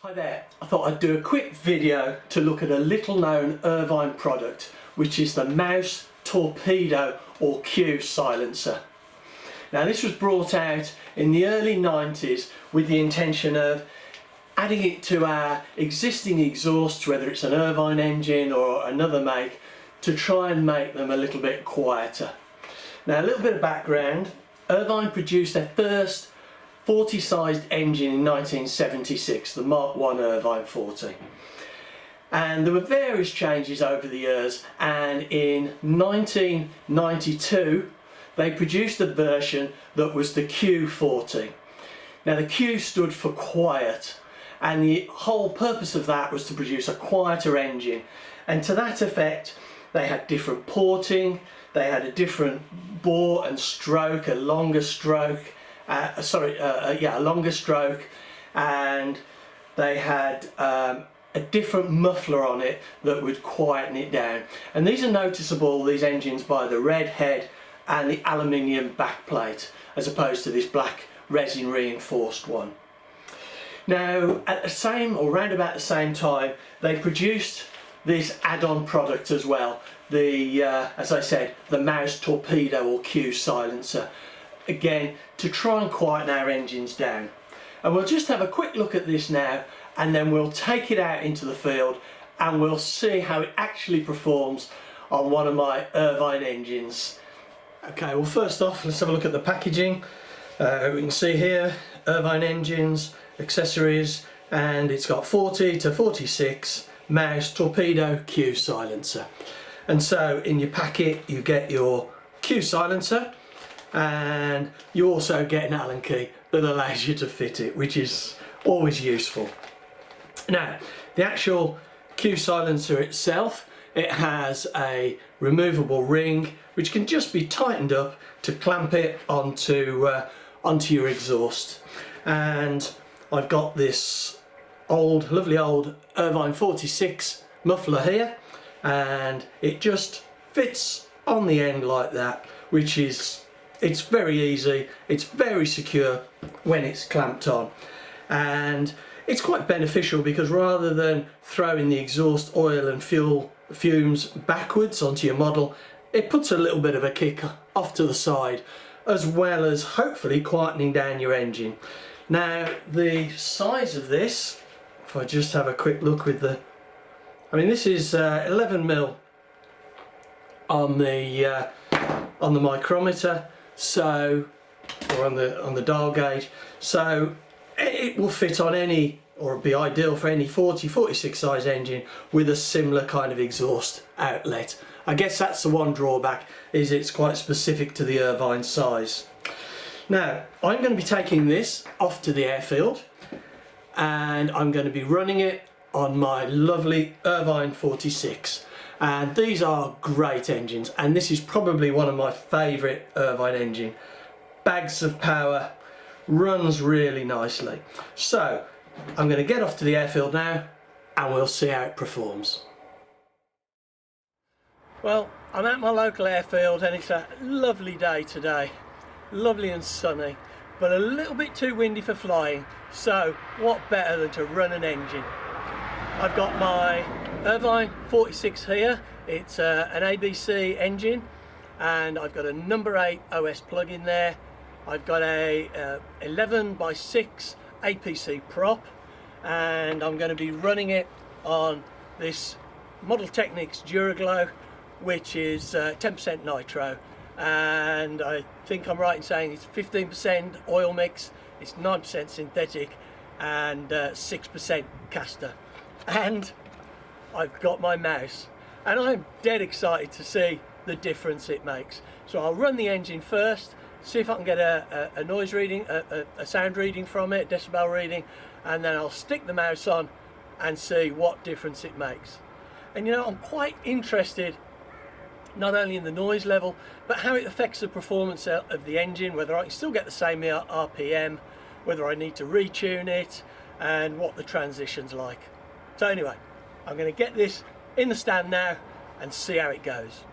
Hi there, I thought I'd do a quick video to look at a little known Irvine product, which is the Mouse Torpido or Q silencer. Now this was brought out in the early 90s with the intention of adding it to our existing exhausts, whether it's an Irvine engine or another make, to try and make them a little bit quieter. Now a little bit of background, Irvine produced their first 40 sized engine in 1976, the Mark I Irvine 40. And there were various changes over the years, and in 1992 they produced a version that was the Q40. Now the Q stood for quiet, and the whole purpose of that was to produce a quieter engine, and to that effect they had different porting, they had a different bore and stroke, a longer stroke, a longer stroke, and they had a different muffler on it that would quieten it down. And these are noticeable, these engines, by the red head and the aluminium backplate, as opposed to this black resin reinforced one. Now at the same, or round about the same time, they produced this add-on product as well, the as I said, the Mouse Torpido or Q silencer, again to try and quieten our engines down. And we'll just have a quick look at this now, and then we'll take it out into the field and we'll see how it actually performs on one of my Irvine engines. Okay, well first off let's have a look at the packaging. We can see here Irvine engines, accessories, and it's got 40 to 46 Mouse Torpido Q silencer. And so in your packet you get your Q silencer, and you also get an Allen key that allows you to fit it, which is always useful. Now the actual Q silencer itself, it has a removable ring which can just be tightened up to clamp it onto your exhaust. And I've got this lovely old Irvine 46 muffler here, and it just fits on the end like that, which is, it's very easy, it's very secure when it's clamped on, and it's quite beneficial because rather than throwing the exhaust oil and fumes backwards onto your model, it puts a little bit of a kick off to the side, as well as hopefully quietening down your engine. Now the size of this, if I just have a quick look with the, I mean this is 11mm on the micrometer, so, or on the dial gauge, so it will fit on any, or be ideal for any 46 size engine with a similar kind of exhaust outlet. I guess that's the one drawback, is it's quite specific to the Irvine size. Now I'm going to be taking this off to the airfield, and I'm going to be running it on my lovely Irvine 46. And these are great engines, and this is probably one of my favourite Irvine engine. Bags of power, runs really nicely. So I'm going to get off to the airfield now and we'll see how it performs. Well, I'm at my local airfield and it's a lovely day today, lovely and sunny, but a little bit too windy for flying, so what better than to run an engine. I've got my Irvine 46 here. It's an ABC engine, and I've got a number 8 OS plug in there. I've got a 11x6 APC prop, and I'm going to be running it on this Model Technics Duraglow, which is 10% nitro, and I think I'm right in saying it's 15% oil mix, it's 9% synthetic, and 6% caster. And I've got my mouse, and I'm dead excited to see the difference it makes. So I'll run the engine first, see if I can get a noise reading, a sound reading from it, decibel reading, and then I'll stick the mouse on and see what difference it makes. And you know, I'm quite interested not only in the noise level, but how it affects the performance of the engine, whether I can still get the same RPM, whether I need to retune it, and what the transition's like. So anyway, I'm going to get this in the stand now and see how it goes.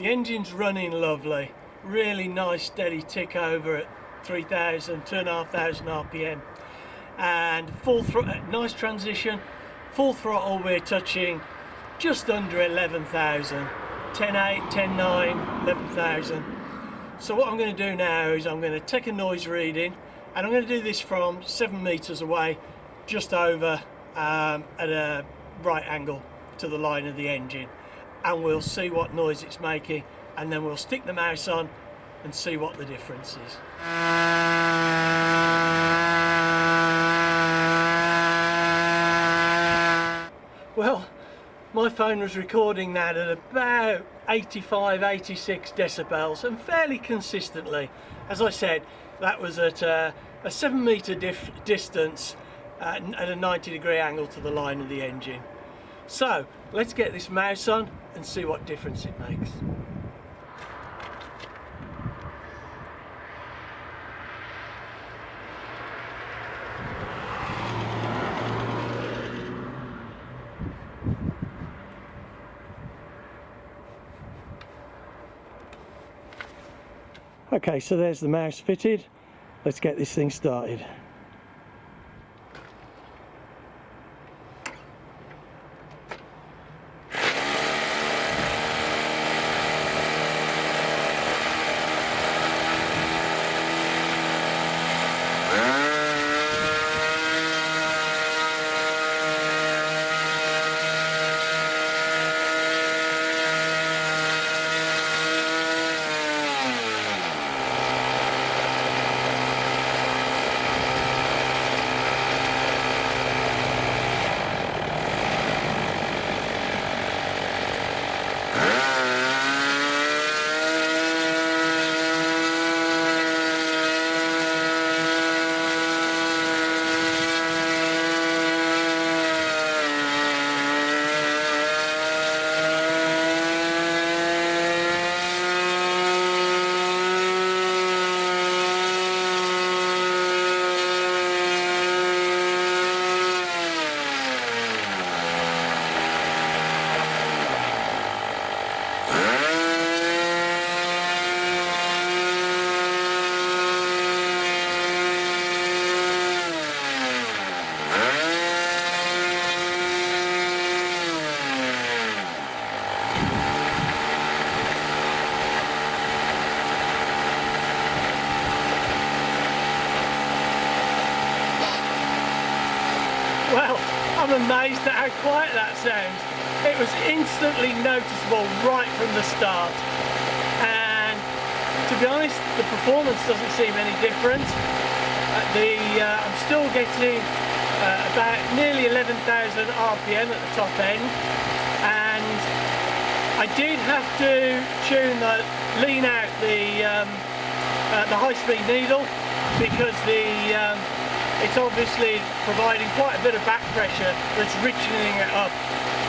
The engine's running lovely, really nice steady tick over at 3,000, 2,500 RPM, and nice transition. Full throttle we're touching just under 11,000, 10.8, 10.9, 11,000. So what I'm going to do now is I'm going to take a noise reading, and I'm going to do this from 7 meters away, just over at a right angle to the line of the engine, and we'll see what noise it's making, and then we'll stick the mouse on and see what the difference is. Well, my phone was recording that at about 85, 86 decibels, and fairly consistently. As I said, that was at a 7 meter distance at a 90-degree angle to the line of the engine. So let's get this mouse on and see what difference it makes. Okay, so there's the mouse fitted. Let's get this thing started. Well, I'm amazed at how quiet that sounds. It was instantly noticeable right from the start, and to be honest, the performance doesn't seem any different. I'm still getting about nearly 11,000 RPM at the top end, and I did have to lean out the high-speed needle, because it's obviously providing quite a bit of back pressure that's richening it up.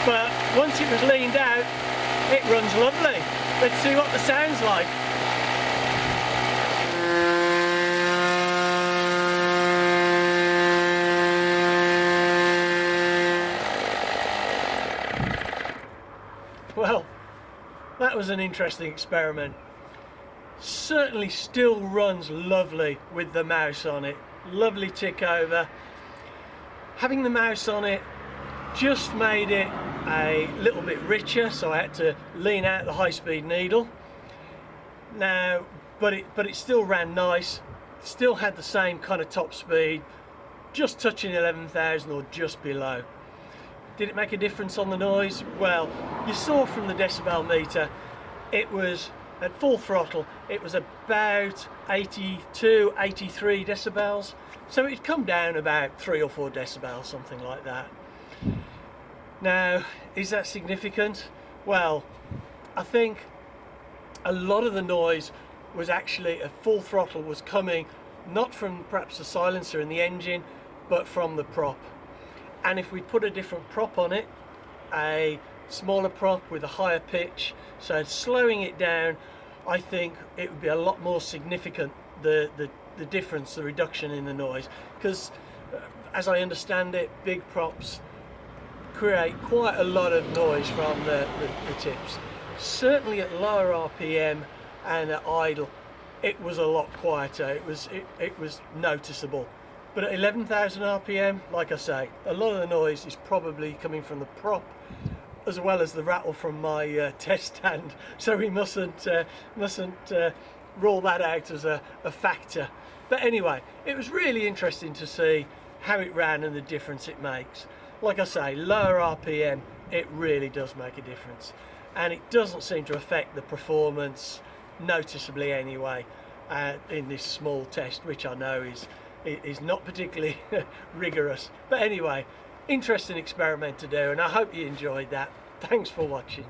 But once it was leaned out, it runs lovely. Let's see what the sound's like. Well, that was an interesting experiment. Certainly still runs lovely with the mouse on it. Lovely tick over. Having the mouse on it just made it a little bit richer, so I had to lean out the high-speed needle. Now, but it still ran nice. Still had the same kind of top speed, just touching 11,000 or just below. Did it make a difference on the noise? Well, you saw from the decibel meter, it was at full throttle, it was about 82, 83 decibels. So it'd come down about 3 or 4 decibels, something like that. Now, is that significant? Well, I think a lot of the noise was actually at full throttle was coming not from perhaps the silencer in the engine, but from the prop. And if we put a different prop on it, a smaller prop with a higher pitch, so slowing it down, I think it would be a lot more significant, the difference, the reduction in the noise, because as I understand it, big props create quite a lot of noise from the tips. certainly at lower RPM and at idle, it was a lot quieter. It was noticeable. But at 11,000 RPM, like I say, a lot of the noise is probably coming from the prop as well as the rattle from my test stand. So we mustn't rule that out as a factor. But anyway, it was really interesting to see how it ran and the difference it makes. Like I say, lower RPM, it really does make a difference. And it doesn't seem to affect the performance noticeably anyway in this small test, which I know is not particularly rigorous. But anyway, interesting experiment to do, and I hope you enjoyed that. Thanks for watching.